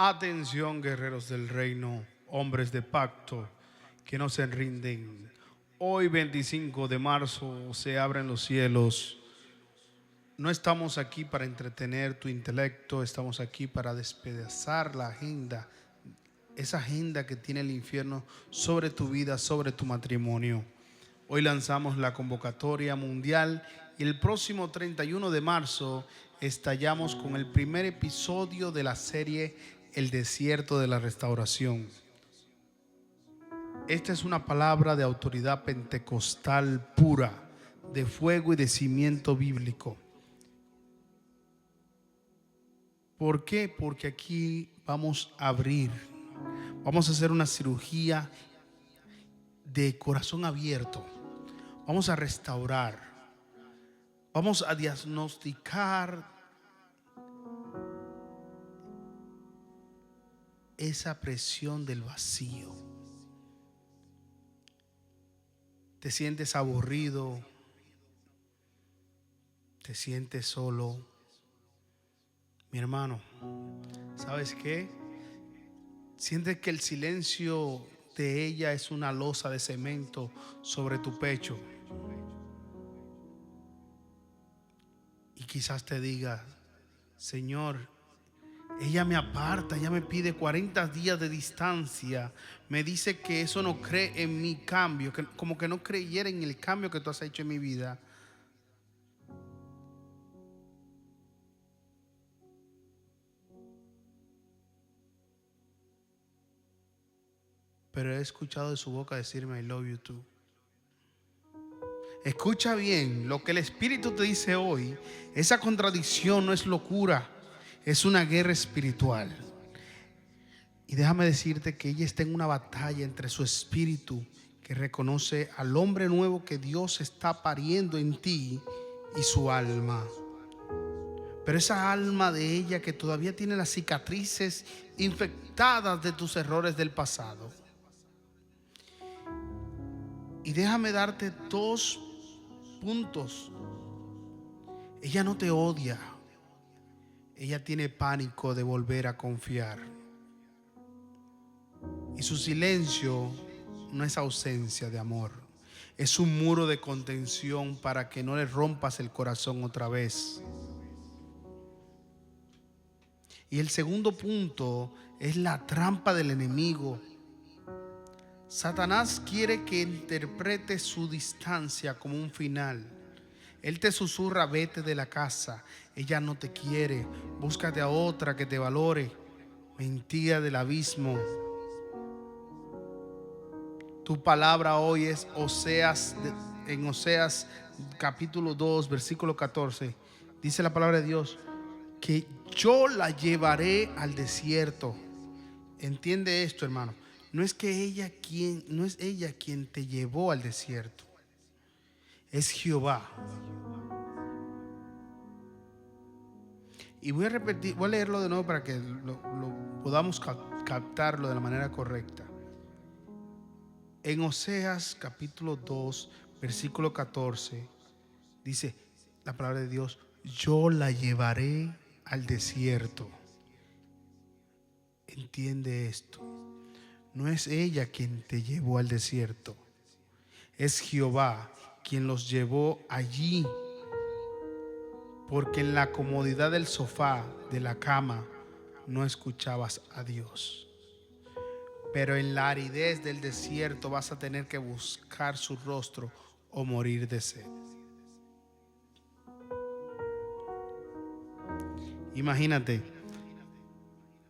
Atención, guerreros del reino, hombres de pacto que no se rinden. Hoy 25 de marzo se abren los cielos. No estamos aquí para entretener tu intelecto, estamos aquí para despedazar la agenda, esa agenda que tiene el infierno sobre tu vida, sobre tu matrimonio. Hoy lanzamos la convocatoria mundial y el próximo 31 de marzo estallamos con el primer episodio de la serie El desierto de la restauración. Esta es una palabra de autoridad pentecostal pura, de fuego y de cimiento bíblico. ¿Por qué? Porque aquí vamos a vamos a hacer una cirugía de corazón abierto. Vamos a restaurar. Vamos a diagnosticar esa presión del vacío. Te sientes aburrido, te sientes solo. Mi hermano, ¿sabes qué? Sientes que el silencio de ella es una losa de cemento sobre tu pecho. Y quizás te diga: Señor, ella me aparta, ella me pide 40 días de distancia. Me dice que eso no cree en mi cambio, que como que no creyera en el cambio que tú has hecho en mi vida. Pero he escuchado de su boca decirme I love you too. Escucha bien lo que el Espíritu te dice hoy. Esa contradicción no es locura, es una guerra espiritual. Y déjame decirte que ella está en una batalla entre su espíritu, que reconoce al hombre nuevo que Dios está pariendo en ti, y su alma. Pero esa alma de ella que todavía tiene las cicatrices infectadas de tus errores del pasado. Y déjame darte dos puntos. Ella no te odia. Ella tiene pánico de volver a confiar. Y su silencio no es ausencia de amor. Es un muro de contención para que no le rompas el corazón otra vez. Y el segundo punto es la trampa del enemigo. Satanás quiere que interpretes su distancia como un final. Él te susurra: vete de la casa, ella no te quiere, búscate a otra que te valore. Mentira del abismo. Tu palabra hoy es en Oseas capítulo 2 versículo 14. Dice la palabra de Dios que yo la llevaré al desierto. Entiende esto, hermano. No es ella quien te llevó al desierto. Es Jehová. Y voy a leerlo de nuevo para que lo podamos captarlo de la manera correcta. En Oseas capítulo 2 versículo 14 dice la palabra de Dios: yo la llevaré al desierto. Entiende esto. No es ella quien te llevó al desierto. Es Jehová quien los llevó allí. Porque en la comodidad del sofá, de la cama, no escuchabas a Dios. Pero en la aridez del desierto vas a tener que buscar su rostro o morir de sed. Imagínate,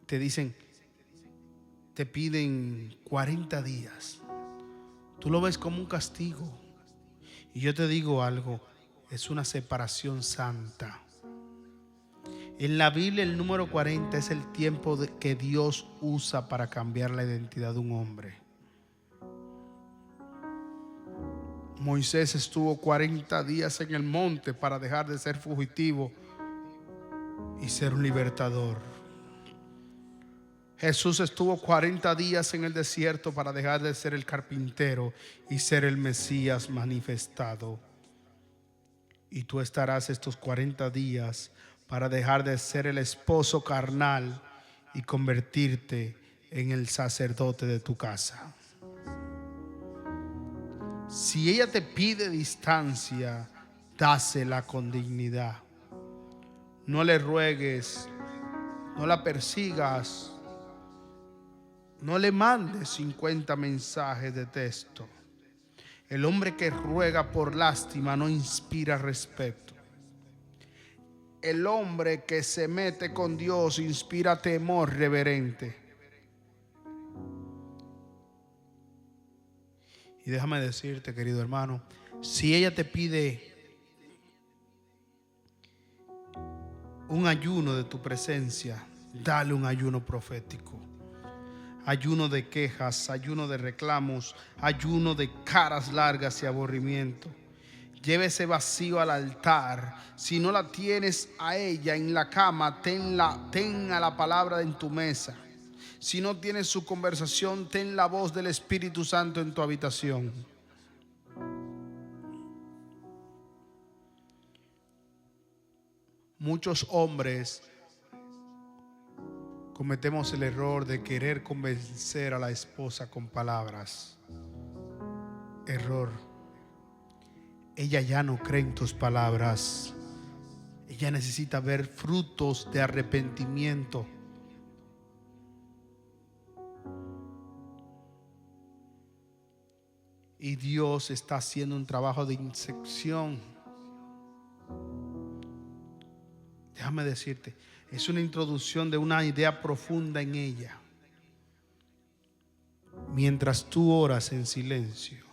te dicen, te piden 40 días. Tú lo ves como un castigo. Y yo te digo algo, es una separación santa. En la Biblia el número 40 es el tiempo que Dios usa para cambiar la identidad de un hombre. Moisés estuvo 40 días en el monte para dejar de ser fugitivo y ser un libertador. Jesús estuvo 40 días en el desierto para dejar de ser el carpintero y ser el Mesías manifestado. Y tú estarás estos 40 días para dejar de ser el esposo carnal y convertirte en el sacerdote de tu casa. Si ella te pide distancia, dásela con dignidad. No le ruegues, no la persigas, no le mandes 50 mensajes de texto. El hombre que ruega por lástima no inspira respeto. El hombre que se mete con Dios inspira temor reverente. Y déjame decirte, querido hermano, si ella te pide un ayuno de tu presencia, dale un ayuno profético. Ayuno de quejas, ayuno de reclamos, ayuno de caras largas y aburrimiento. Lleve ese vacío al altar. Si no la tienes a ella en la cama, ten a la palabra en tu mesa. Si no tienes su conversación, ten la voz del Espíritu Santo en tu habitación. Muchos hombres cometemos el error de querer convencer a la esposa con palabras. Error. Ella ya no cree en tus palabras. Ella necesita ver frutos de arrepentimiento. Y Dios está haciendo un trabajo de inspección. Déjame decirte, es una introducción de una idea profunda en ella. Mientras tú oras en silencio,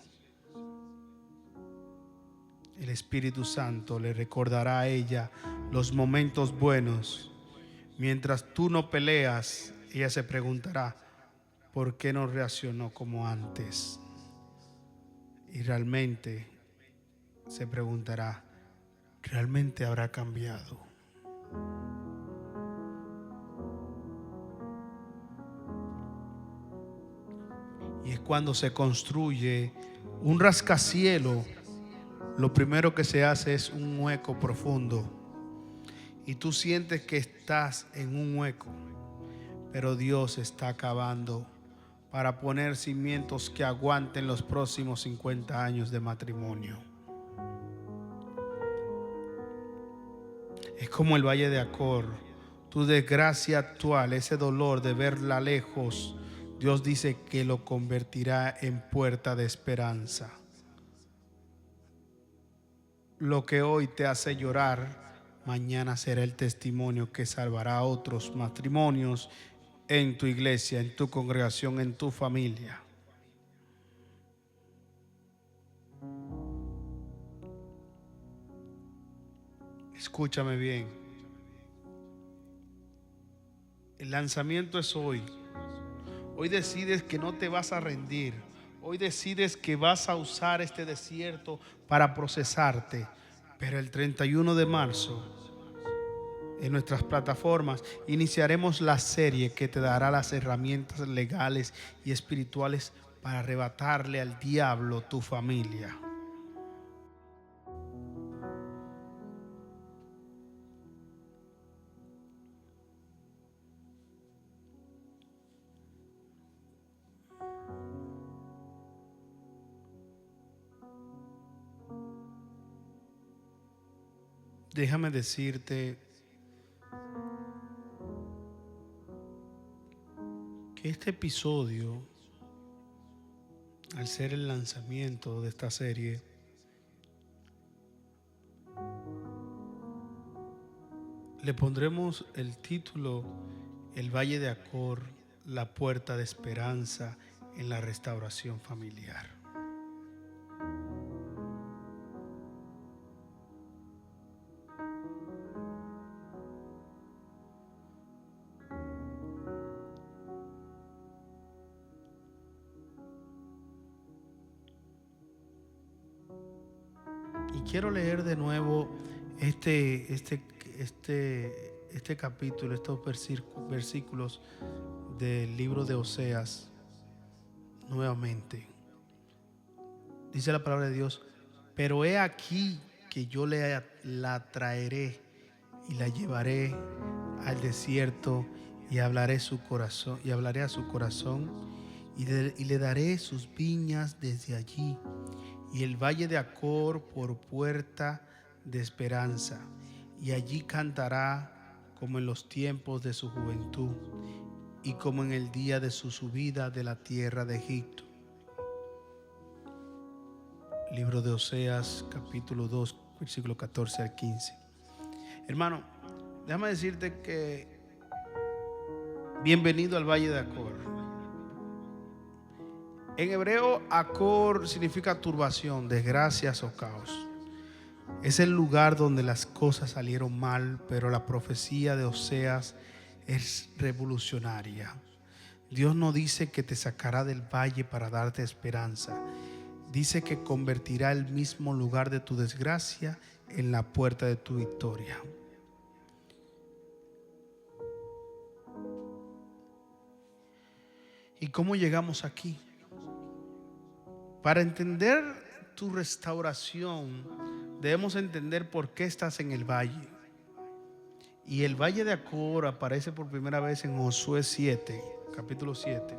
el Espíritu Santo le recordará a ella los momentos buenos. Mientras tú no peleas, ella se preguntará, ¿por qué no reaccionó como antes? Y realmente se preguntará, ¿realmente habrá cambiado? Y es cuando se construye un rascacielos, lo primero que se hace es un hueco profundo. Y tú sientes que estás en un hueco, pero Dios está cavando para poner cimientos que aguanten los próximos 50 años de matrimonio. Es como el valle de Acor. Tu desgracia actual, ese dolor de verla lejos, Dios dice que lo convertirá en puerta de esperanza. Lo que hoy te hace llorar, mañana será el testimonio que salvará a otros matrimonios en tu iglesia, en tu congregación, en tu familia. Escúchame bien. El lanzamiento es hoy. Hoy decides que no te vas a rendir. Hoy decides que vas a usar este desierto para procesarte. Pero el 31 de marzo, en nuestras plataformas, iniciaremos la serie que te dará las herramientas legales y espirituales para arrebatarle al diablo tu familia. Déjame decirte que este episodio, al ser el lanzamiento de esta serie, le pondremos el título El Valle de Acor, la puerta de esperanza en la restauración familiar. Y quiero leer de nuevo este capítulo, estos versículos del libro de Oseas nuevamente. Dice la palabra de Dios: pero he aquí que yo la traeré y la llevaré al desierto y hablaré su corazón, y hablaré a su corazón, y le daré sus viñas desde allí, y el valle de Acor por puerta de esperanza, y allí cantará como en los tiempos de su juventud, y como en el día de su subida de la tierra de Egipto. Libro de Oseas, capítulo 2, versículo 14 al 15. Hermano, déjame decirte que bienvenido al Valle de Acor. En hebreo, Acor significa turbación, desgracias o caos. Es el lugar donde las cosas salieron mal, pero la profecía de Oseas es revolucionaria. Dios no dice que te sacará del valle para darte esperanza. Dice que convertirá el mismo lugar de tu desgracia en la puerta de tu victoria. ¿Y cómo llegamos aquí? Para entender tu restauración, debemos entender por qué estás en el valle. Y el valle de Acor aparece por primera vez en Josué 7, capítulo 7.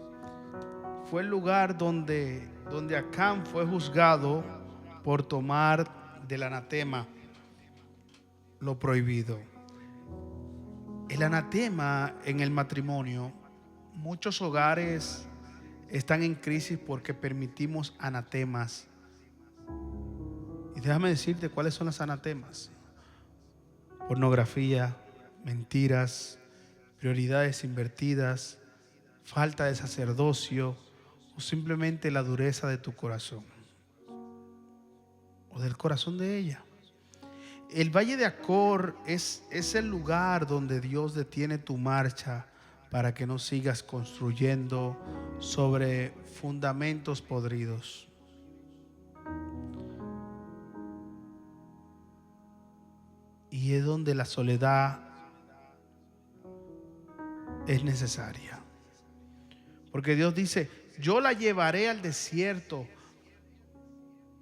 Fue el lugar donde Acán fue juzgado por tomar del anatema lo prohibido. El anatema en el matrimonio, muchos hogares están en crisis porque permitimos anatemas. Y déjame decirte cuáles son los anatemas: pornografía, mentiras, prioridades invertidas, falta de sacerdocio o simplemente la dureza de tu corazón o del corazón de ella. El Valle de Acor es el lugar donde Dios detiene tu marcha para que no sigas construyendo sobre fundamentos podridos. Y es donde la soledad es necesaria. Porque Dios dice: yo la llevaré al desierto.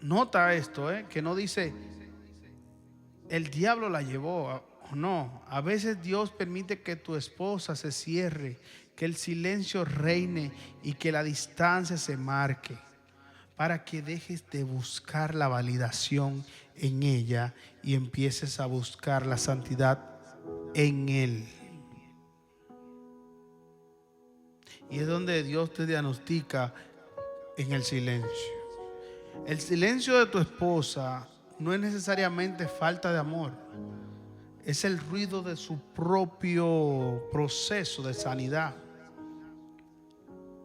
Nota esto, que no dice el diablo la llevó. No, a veces Dios permite que tu esposa se cierre, que el silencio reine y que la distancia se marque, para que dejes de buscar la validación en ella y empieces a buscar la santidad en Él. Y es donde Dios te diagnostica en el silencio. El silencio de tu esposa no es necesariamente falta de amor. Es el ruido de su propio proceso de sanidad.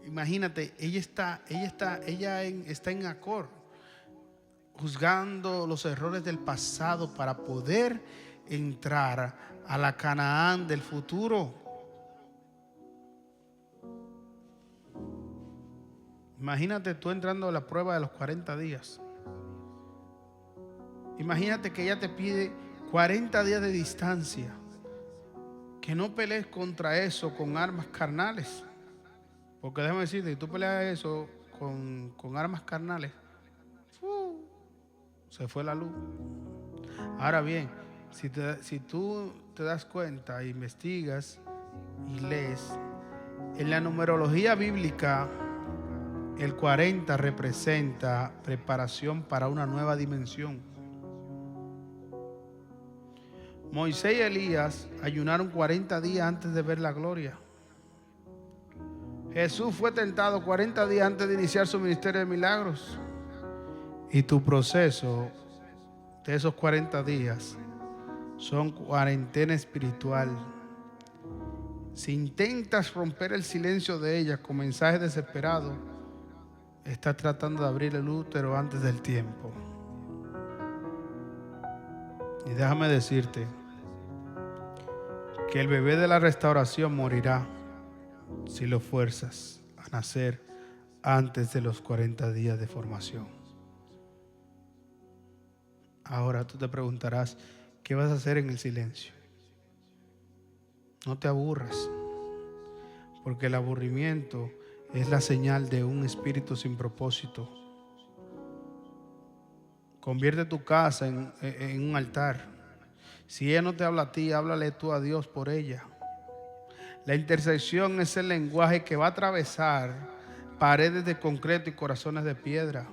Imagínate, ella está en Acor, juzgando los errores del pasado para poder entrar a la Canaán del futuro. Imagínate tú entrando a la prueba de los 40 días. Imagínate que ella te pide 40 días de distancia. Que no pelees contra eso con armas carnales. Porque déjame decirte, si tú peleas eso con armas carnales, se fue la luz. Ahora bien, si tú te das cuenta, investigas y lees, en la numerología bíblica, el 40 representa preparación para una nueva dimensión. Moisés y Elías ayunaron 40 días antes de ver la gloria. Jesús fue tentado 40 días antes de iniciar su ministerio de milagros. Y tu proceso de esos 40 días son cuarentena espiritual. Si intentas romper el silencio de ella con mensajes desesperados, estás tratando de abrir el útero antes del tiempo. Y déjame decirte que el bebé de la restauración morirá si lo fuerzas a nacer antes de los 40 días de formación. Ahora tú te preguntarás, ¿qué vas a hacer en el silencio? No te aburras, porque el aburrimiento es la señal de un espíritu sin propósito. Convierte tu casa en un altar. Si ella no te habla a ti, háblale tú a Dios por ella. La intersección es el lenguaje que va a atravesar paredes de concreto y corazones de piedra.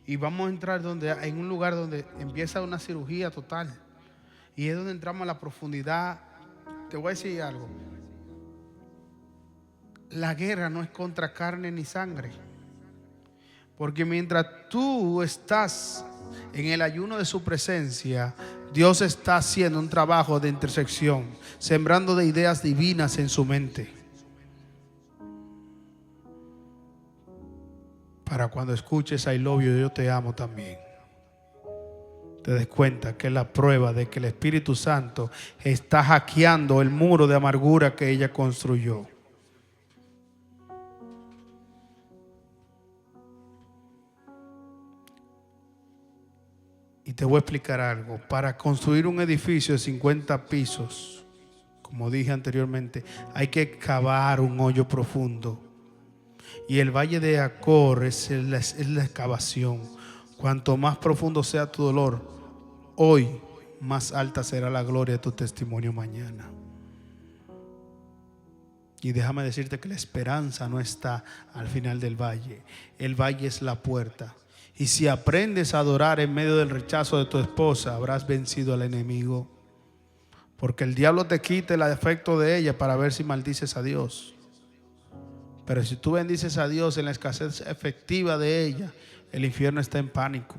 Y vamos a entrar en un lugar donde empieza una cirugía total. Y es donde entramos a la profundidad. Te voy a decir algo. La guerra no es contra carne ni sangre. Porque mientras tú estás en el ayuno de su presencia, Dios está haciendo un trabajo de intersección, sembrando de ideas divinas en su mente. Para cuando escuches I love you, yo te amo también, te des cuenta que es la prueba de que el Espíritu Santo está hackeando el muro de amargura que ella construyó. Y te voy a explicar algo. Para construir un edificio de 50 pisos, como dije anteriormente, hay que cavar un hoyo profundo. Y el valle de Acor es la excavación. Cuanto más profundo sea tu dolor hoy, más alta será la gloria de tu testimonio mañana. Y déjame decirte que la esperanza no está al final del valle. El valle es la puerta. Y si aprendes a adorar en medio del rechazo de tu esposa, habrás vencido al enemigo. Porque el diablo te quita el afecto de ella para ver si maldices a Dios. Pero si tú bendices a Dios en la escasez efectiva de ella, el infierno está en pánico.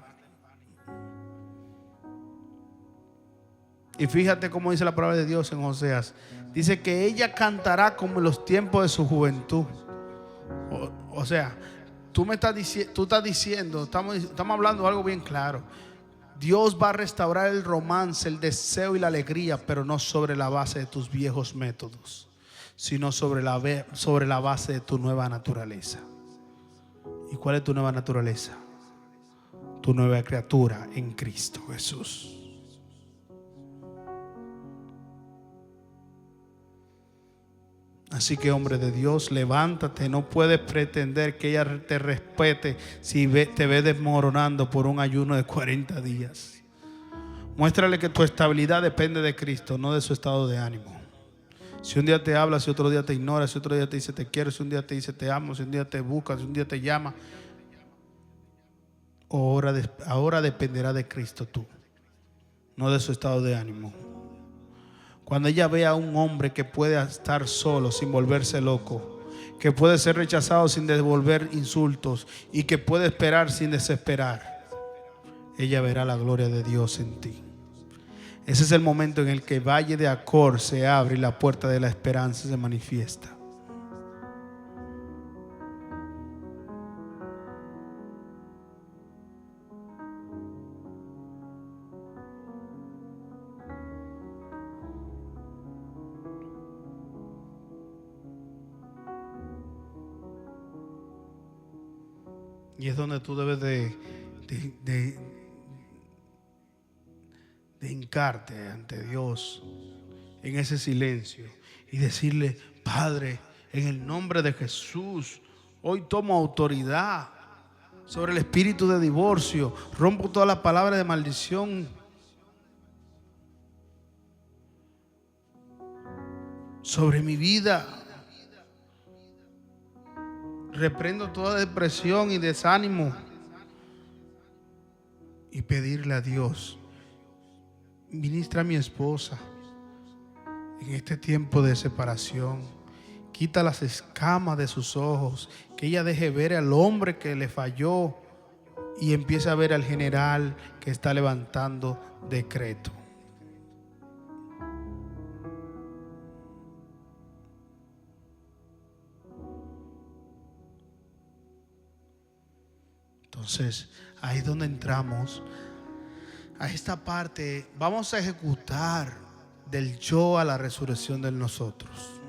Y fíjate cómo dice la palabra de Dios en Oseas. Dice que ella cantará como en los tiempos de su juventud. O sea, tú estás diciendo, estamos hablando de algo bien claro. Dios va a restaurar el romance, el deseo y la alegría, pero no sobre la base de tus viejos métodos, sino sobre la base de tu nueva naturaleza. ¿Y cuál es tu nueva naturaleza? Tu nueva criatura en Cristo Jesús. Así que, hombre de Dios, levántate. No puedes pretender que ella te respete si te ve desmoronando por un ayuno de 40 días. Muéstrale que tu estabilidad depende de Cristo, no de su estado de ánimo. Si un día te habla, si otro día te ignora, si otro día te dice te quiero, si un día te dice te amo, si un día te busca, si un día te llama, ahora dependerá de Cristo tú, no de su estado de ánimo. Cuando ella vea a un hombre que puede estar solo sin volverse loco, que puede ser rechazado sin devolver insultos y que puede esperar sin desesperar, ella verá la gloria de Dios en ti. Ese es el momento en el que el valle de Acor se abre y la puerta de la esperanza se manifiesta. Y es donde tú debes de hincarte ante Dios en ese silencio y decirle: Padre, en el nombre de Jesús, hoy tomo autoridad sobre el espíritu de divorcio, rompo toda la palabra de maldición sobre mi vida. Reprendo toda depresión y desánimo y pedirle a Dios: ministra a mi esposa en este tiempo de separación. Quita las escamas de sus ojos, que ella deje ver al hombre que le falló y empiece a ver al general que está levantando decreto. Entonces, ahí es donde entramos a esta parte. Vamos a ejecutar del yo a la resurrección de nosotros.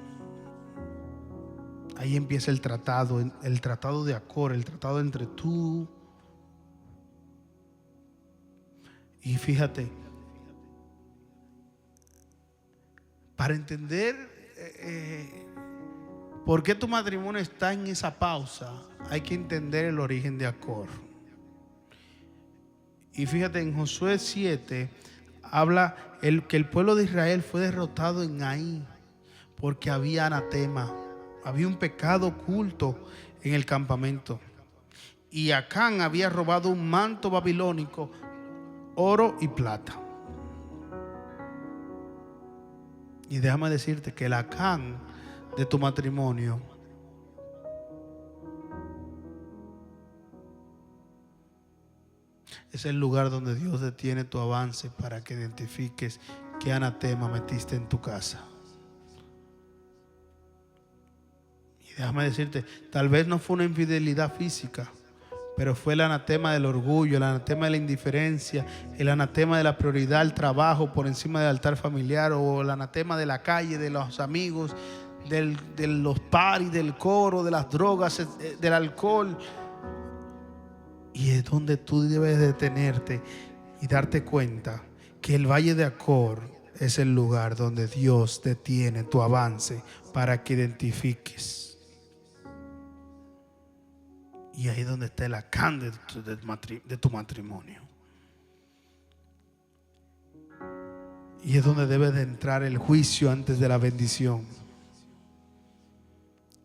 Ahí empieza el tratado de Acor, el tratado entre tú. Y fíjate, para entender por qué tu matrimonio está en esa pausa, hay que entender el origen de Acor. Y fíjate, en Josué 7 habla que el pueblo de Israel fue derrotado en Ai porque había anatema, había un pecado oculto en el campamento. Y Acán había robado un manto babilónico, oro y plata. Y déjame decirte que el Acán de tu matrimonio es el lugar donde Dios detiene tu avance para que identifiques qué anatema metiste en tu casa. Y déjame decirte, tal vez no fue una infidelidad física, pero fue el anatema del orgullo, el anatema de la indiferencia, el anatema de la prioridad al trabajo por encima del altar familiar, o el anatema de la calle, de los amigos, de los paris, del coro, de las drogas, del alcohol. Y es donde tú debes detenerte y darte cuenta que el Valle de Acor es el lugar donde Dios detiene tu avance para que identifiques. Y ahí es donde está el Acán de tu matrimonio. Y es donde debe de entrar el juicio antes de la bendición.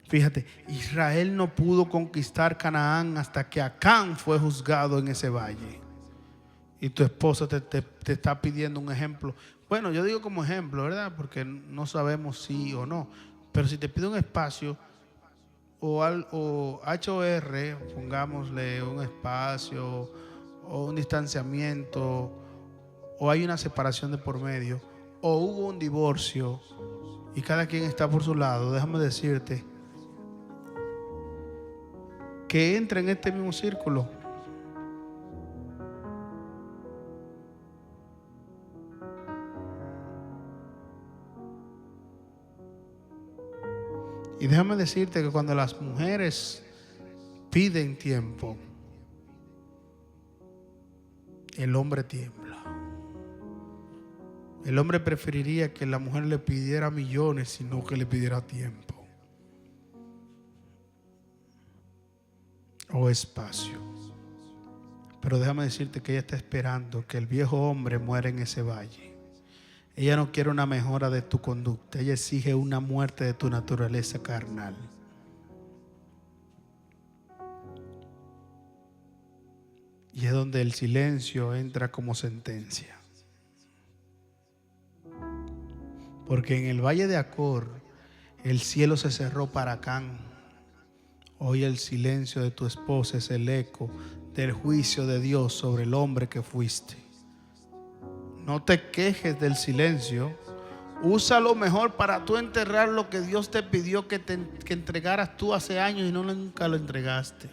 Fíjate, Israel no pudo conquistar Canaán hasta que Acán fue juzgado en ese valle. Y tu esposa te está pidiendo un ejemplo. Bueno, yo digo como ejemplo, ¿verdad? Porque no sabemos si o no. Pero si te pide un espacio o HOR, pongámosle un espacio o un distanciamiento, o hay una separación de por medio, o hubo un divorcio y cada quien está por su lado, déjame decirte que entra en este mismo círculo. Y déjame decirte que cuando las mujeres piden tiempo, el hombre tiembla. El hombre preferiría que la mujer le pidiera millones, sino que le pidiera tiempo o espacio. Pero déjame decirte que ella está esperando que el viejo hombre muera en ese valle. Ella no quiere una mejora de tu conducta, ella exige una muerte de tu naturaleza carnal. Y es donde el silencio entra como sentencia. Porque en el valle de Acor el cielo se cerró para Acán. Hoy el silencio de tu esposa es el eco del juicio de Dios sobre el hombre que fuiste. No te quejes del silencio. Úsalo mejor para tú enterrar lo que Dios te pidió que entregaras tú hace años y nunca lo entregaste.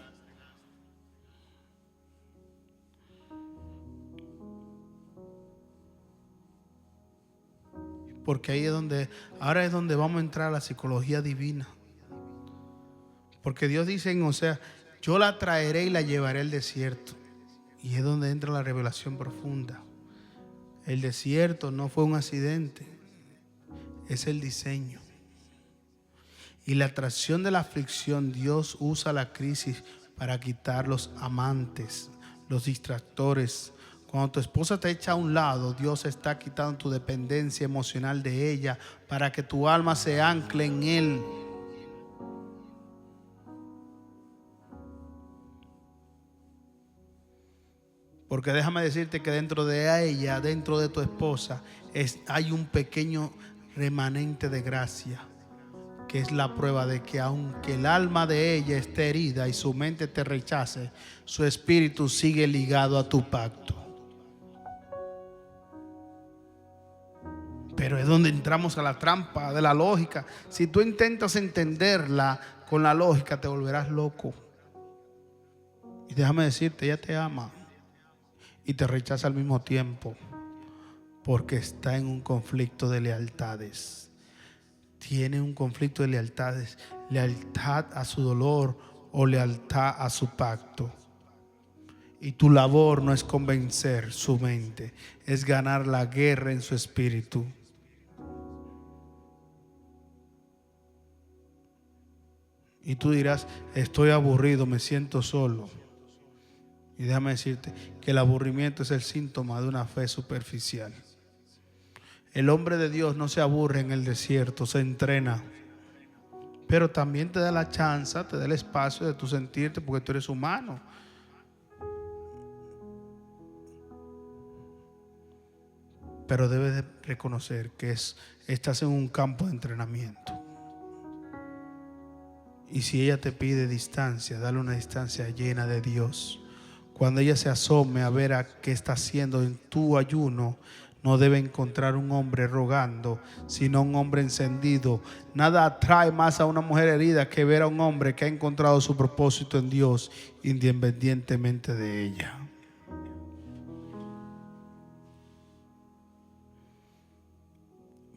Porque ahí es donde, ahora es donde vamos a entrar a la psicología divina. Porque Dios dice en Oseas, yo la traeré y la llevaré al desierto. Y es donde entra la revelación profunda. El desierto no fue un accidente, es el diseño. Y la atracción de la aflicción, Dios usa la crisis para quitar los amantes, los distractores. Cuando tu esposa te echa a un lado, Dios está quitando tu dependencia emocional de ella para que tu alma se ancle en Él. Porque déjame decirte que dentro de ella, dentro de tu esposa, hay un pequeño remanente de gracia, que es la prueba de que aunque el alma de ella esté herida y su mente te rechace, su espíritu sigue ligado a tu pacto. Pero es donde entramos a la trampa de la lógica. Si tú intentas entenderla con la lógica, te volverás loco. Y déjame decirte, ella te ama y te rechaza al mismo tiempo, porque está en un conflicto de lealtades. Tiene un conflicto de lealtades, lealtad a su dolor o lealtad a su pacto. Y tu labor no es convencer su mente, es ganar la guerra en su espíritu. Y tú dirás, estoy aburrido, me siento solo. Y déjame decirte que el aburrimiento es el síntoma de una fe superficial. El hombre de Dios no se aburre en el desierto, se entrena. Pero también te da la chance, te da el espacio de tú sentirte, porque tú eres humano. Pero debes de reconocer que estás en un campo de entrenamiento. Y si ella te pide distancia, dale una distancia llena de Dios. Cuando ella se asome a ver a qué está haciendo en tu ayuno, no debe encontrar un hombre rogando, sino un hombre encendido. Nada atrae más a una mujer herida que ver a un hombre que ha encontrado su propósito en Dios, independientemente de ella.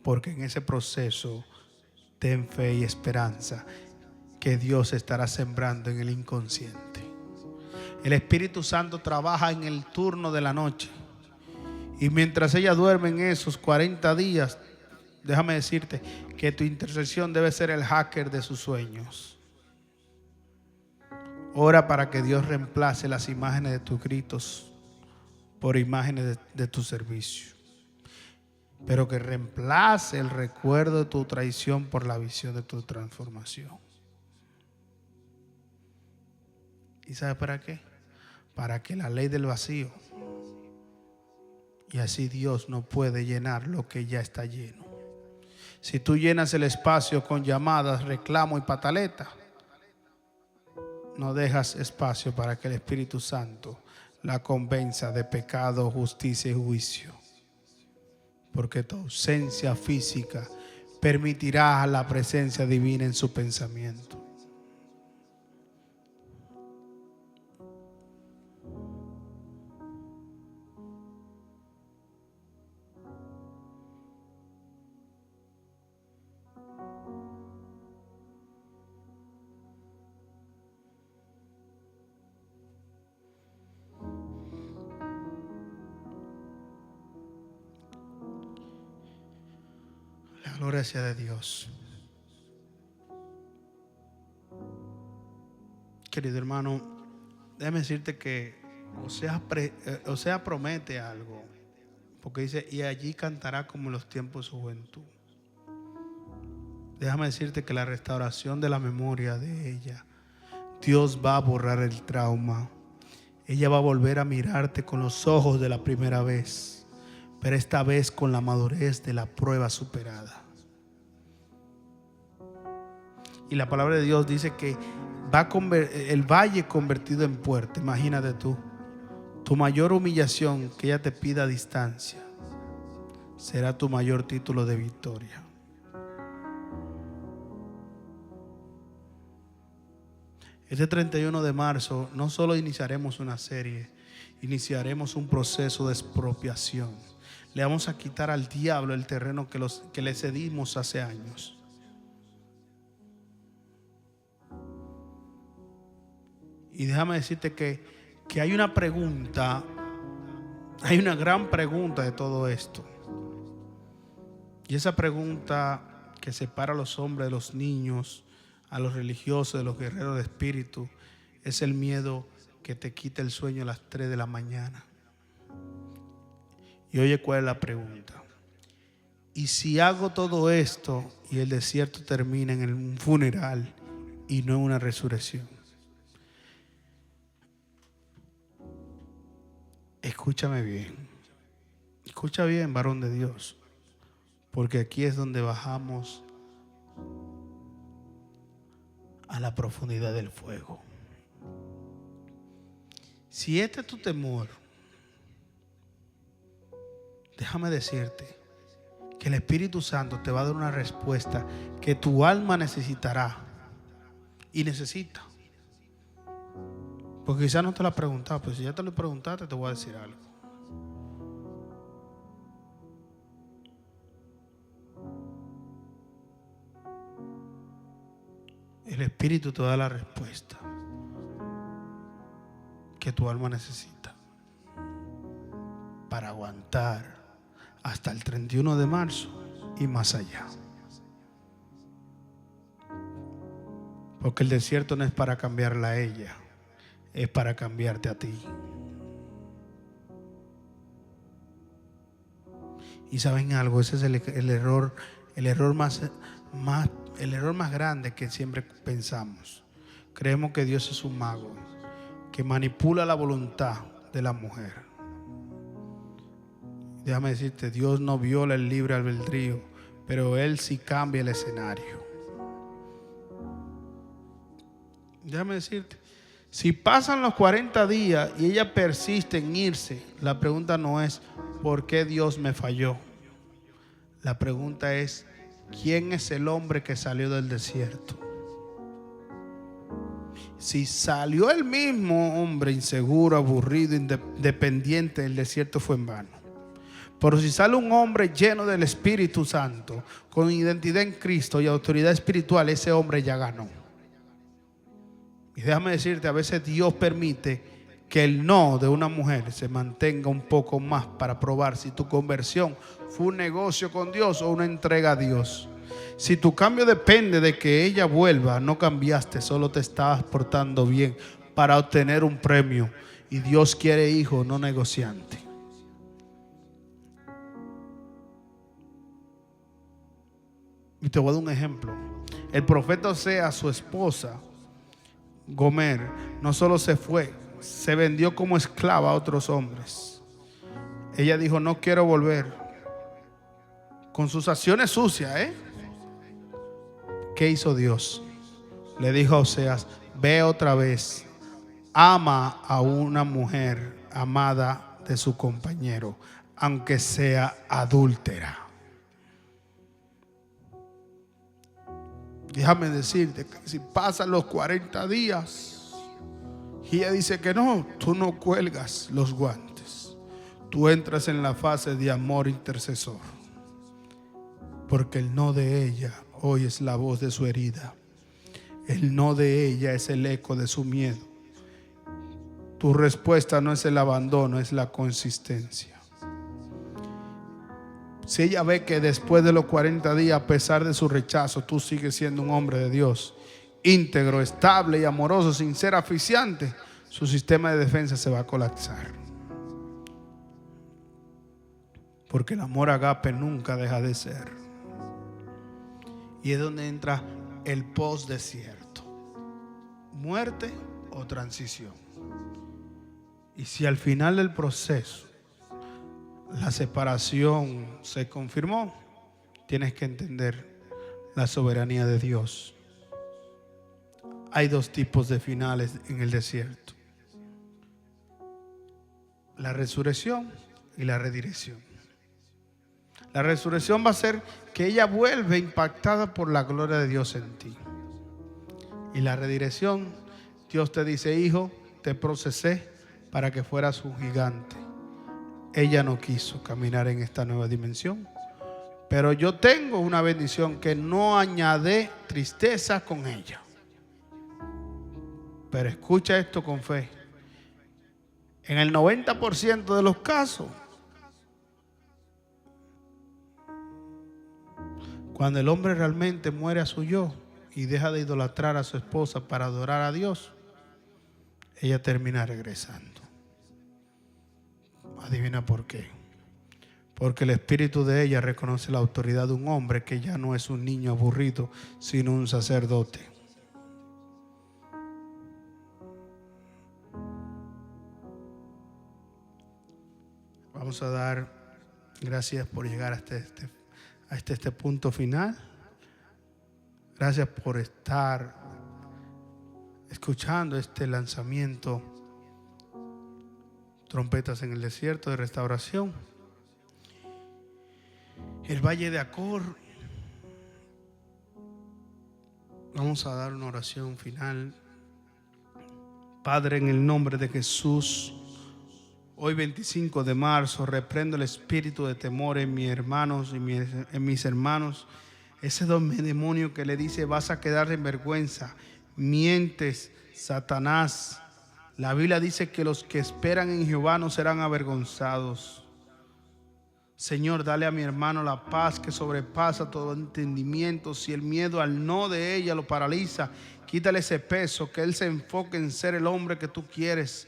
Porque en ese proceso ten fe y esperanza que Dios estará sembrando en el inconsciente. El Espíritu Santo trabaja en el turno de la noche. Y mientras ella duerme en esos 40 días, déjame decirte que tu intercesión debe ser el hacker de sus sueños. Ora para que Dios reemplace las imágenes de tus gritos por imágenes de tu servicio. Pero que reemplace el recuerdo de tu traición por la visión de tu transformación. ¿Y sabes para qué? Para que la ley del vacío, y así Dios no puede llenar lo que ya está lleno. Si tú llenas el espacio con llamadas, reclamo y pataleta, no dejas espacio para que el Espíritu Santo la convenza de pecado, justicia y juicio. Porque tu ausencia física permitirá la presencia divina en su pensamiento. La gloria sea de Dios. Querido hermano, déjame decirte que Osea promete algo, porque dice, y allí cantará como en los tiempos de su juventud. Déjame decirte que la restauración de la memoria de ella, Dios va a borrar el trauma. Ella va a volver a mirarte con los ojos de la primera vez, pero esta vez con la madurez de la prueba superada. Y la palabra de Dios dice que va a el valle convertido en puerta. Imagínate tú, tu mayor humillación, que ella te pida distancia, será tu mayor título de victoria. Este 31 de marzo no solo iniciaremos una serie, iniciaremos un proceso de expropiación. Le vamos a quitar al diablo el terreno que le cedimos hace años. Y déjame decirte que hay una pregunta, hay una gran pregunta de todo esto. Y esa pregunta que separa a los hombres de los niños, a los religiosos de los guerreros de espíritu, es el miedo que te quita el sueño a las 3 de la mañana. Y oye, ¿cuál es la pregunta? ¿Y si hago todo esto y el desierto termina en un funeral y no en una resurrección? Escúchame bien. Escucha bien, varón de Dios. Porque aquí es donde bajamos a la profundidad del fuego. Si este es tu temor, déjame decirte que el Espíritu Santo te va a dar una respuesta que tu alma necesitará y necesita. Porque quizás no te lo has preguntado, pero si ya te lo preguntaste, te voy a decir algo. El Espíritu te da la respuesta que tu alma necesita para aguantar hasta el 31 de marzo y más allá. Porque el desierto no es para cambiarla a ella, es para cambiarte a ti. Y saben algo, ese es el error más grande que siempre pensamos. Creemos que Dios es un mago que manipula la voluntad de la mujer. Déjame decirte, Dios no viola el libre albedrío, pero Él sí cambia el escenario. Déjame decirte, si pasan los 40 días y ella persiste en irse, la pregunta no es ¿por qué Dios me falló? La pregunta es ¿quién es el hombre que salió del desierto? Si salió el mismo hombre inseguro, aburrido, independiente del desierto, fue en vano. Pero si sale un hombre lleno del Espíritu Santo, con identidad en Cristo y autoridad espiritual, ese hombre ya ganó. Y déjame decirte, a veces Dios permite que el no de una mujer se mantenga un poco más para probar si tu conversión fue un negocio con Dios o una entrega a Dios. Si tu cambio depende de que ella vuelva, no cambiaste, solo te estabas portando bien para obtener un premio. Y Dios quiere hijo, no negociante. Y te voy a dar un ejemplo. El profeta Oseas, su esposa Gomer, no solo se fue, se vendió como esclava a otros hombres. Ella dijo, no quiero volver. Con sus acciones sucias, ¿Qué hizo Dios? Le dijo a Oseas, ve otra vez, ama a una mujer amada de su compañero, aunque sea adúltera. Déjame decirte que si pasan los 40 días y ella dice que no, tú no cuelgas los guantes. Tú entras en la fase de amor intercesor. Porque el no de ella hoy es la voz de su herida. El no de ella es el eco de su miedo. Tu respuesta no es el abandono, es la consistencia. Si ella ve que después de los 40 días, a pesar de su rechazo, tú sigues siendo un hombre de Dios, íntegro, estable y amoroso, sin ser asfixiante, su sistema de defensa se va a colapsar. Porque el amor agape nunca deja de ser. Y es donde entra el post-desierto. Muerte o transición. Y si al final del proceso la separación se confirmó, tienes que entender la soberanía de Dios. Hay dos tipos de finales en el desierto: la resurrección y la redirección. La resurrección va a ser que ella vuelve impactada por la gloria de Dios en ti. Y la redirección, Dios te dice, hijo, te procesé para que fueras un gigante. Ella no quiso caminar en esta nueva dimensión, pero yo tengo una bendición que no añade tristeza con ella. Pero escucha esto con fe. En el 90% de los casos, cuando el hombre realmente muere a su yo y deja de idolatrar a su esposa para adorar a Dios, ella termina regresando. Adivina por qué. Porque el espíritu de ella reconoce la autoridad de un hombre que ya no es un niño aburrido, sino un sacerdote. Vamos a dar gracias por llegar hasta este punto final. Gracias por estar escuchando este lanzamiento Trompetas en el Desierto de Restauración. El Valle de Acor. Vamos a dar una oración final. Padre, en el nombre de Jesús, hoy 25 de marzo, reprendo el espíritu de temor en mis hermanos y en mis hermanos. Ese demonio que le dice, vas a quedar en vergüenza, mientes, Satanás. La Biblia dice que los que esperan en Jehová no serán avergonzados. Señor, dale a mi hermano la paz que sobrepasa todo entendimiento. Si el miedo al no de ella lo paraliza, quítale ese peso, que él se enfoque en ser el hombre que tú quieres.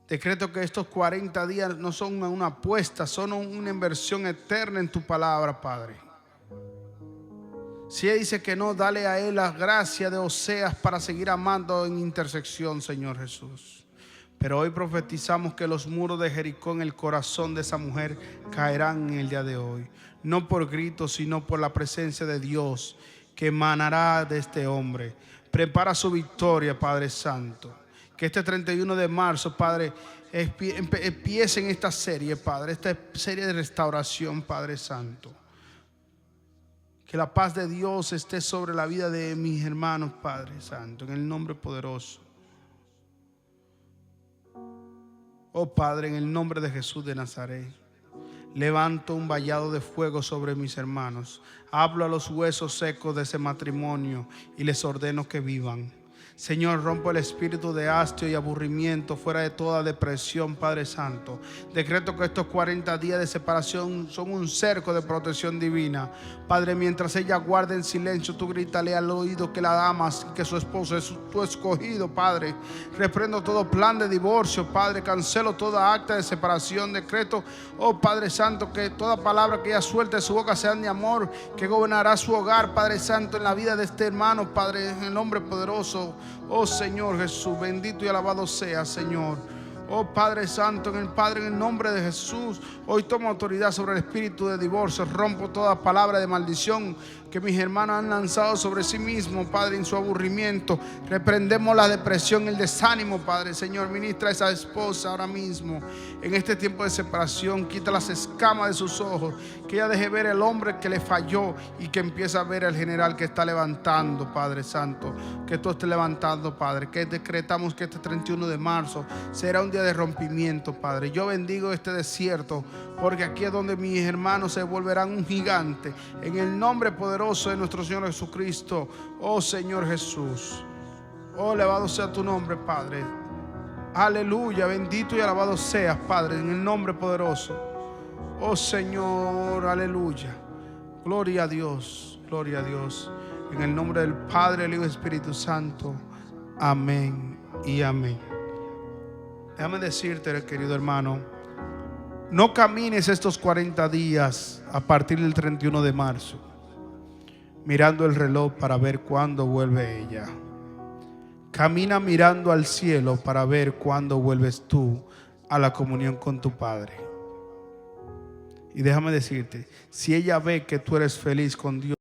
Decreto que estos 40 días no son una apuesta, son una inversión eterna en tu palabra, Padre. Si Él dice que no, dale a Él la gracia de Oseas para seguir amando en intersección, Señor Jesús. Pero hoy profetizamos que los muros de Jericó en el corazón de esa mujer caerán en el día de hoy. No por gritos, sino por la presencia de Dios que emanará de este hombre. Prepara su victoria, Padre Santo. Que este 31 de marzo, Padre, empiece en esta serie, Padre, esta serie de restauración, Padre Santo. Que la paz de Dios esté sobre la vida de mis hermanos, Padre Santo, en el nombre poderoso. Oh Padre, en el nombre de Jesús de Nazaret, levanto un vallado de fuego sobre mis hermanos. Hablo a los huesos secos de ese matrimonio y les ordeno que vivan. Señor, rompo el espíritu de hastio y aburrimiento fuera de toda depresión, Padre Santo. Decreto que estos 40 días de separación son un cerco de protección divina. Padre, mientras ella guarde en silencio, tú grítale al oído que la amas y que su esposo es tu escogido, Padre. Reprendo todo plan de divorcio, Padre. Cancelo toda acta de separación. Decreto, oh Padre Santo, que toda palabra que ella suelte de su boca sea de amor, que gobernará su hogar, Padre Santo, en la vida de este hermano, Padre, en el nombre poderoso. Oh Señor Jesús, bendito y alabado sea, Señor. Oh Padre Santo, en el nombre de Jesús, hoy tomo autoridad sobre el espíritu de divorcio. Rompo toda palabra de maldición que mis hermanos han lanzado sobre sí mismos, Padre, en su aburrimiento. Reprendemos la depresión, el desánimo, Padre. Señor, ministra a esa esposa ahora mismo, en este tiempo de separación. Quita las escamas de sus ojos, que ella deje ver el hombre que le falló y que empiece a ver al general que está levantando, Padre Santo. Que tú estés levantando, Padre. Que decretamos que este 31 de marzo será un día de rompimiento, Padre. Yo bendigo este desierto, porque aquí es donde mis hermanos se volverán un gigante. En el nombre poderoso de nuestro Señor Jesucristo. Oh Señor Jesús. Oh, alabado sea tu nombre, Padre. Aleluya, bendito y alabado seas, Padre, en el nombre poderoso. Oh Señor, aleluya. Gloria a Dios, gloria a Dios. En el nombre del Padre, el Hijo y el Espíritu Santo. Amén y amén. Déjame decirte, querido hermano, no camines estos 40 días a partir del 31 de marzo mirando el reloj para ver cuándo vuelve ella. Camina mirando al cielo para ver cuándo vuelves tú a la comunión con tu Padre. Y déjame decirte, si ella ve que tú eres feliz con Dios,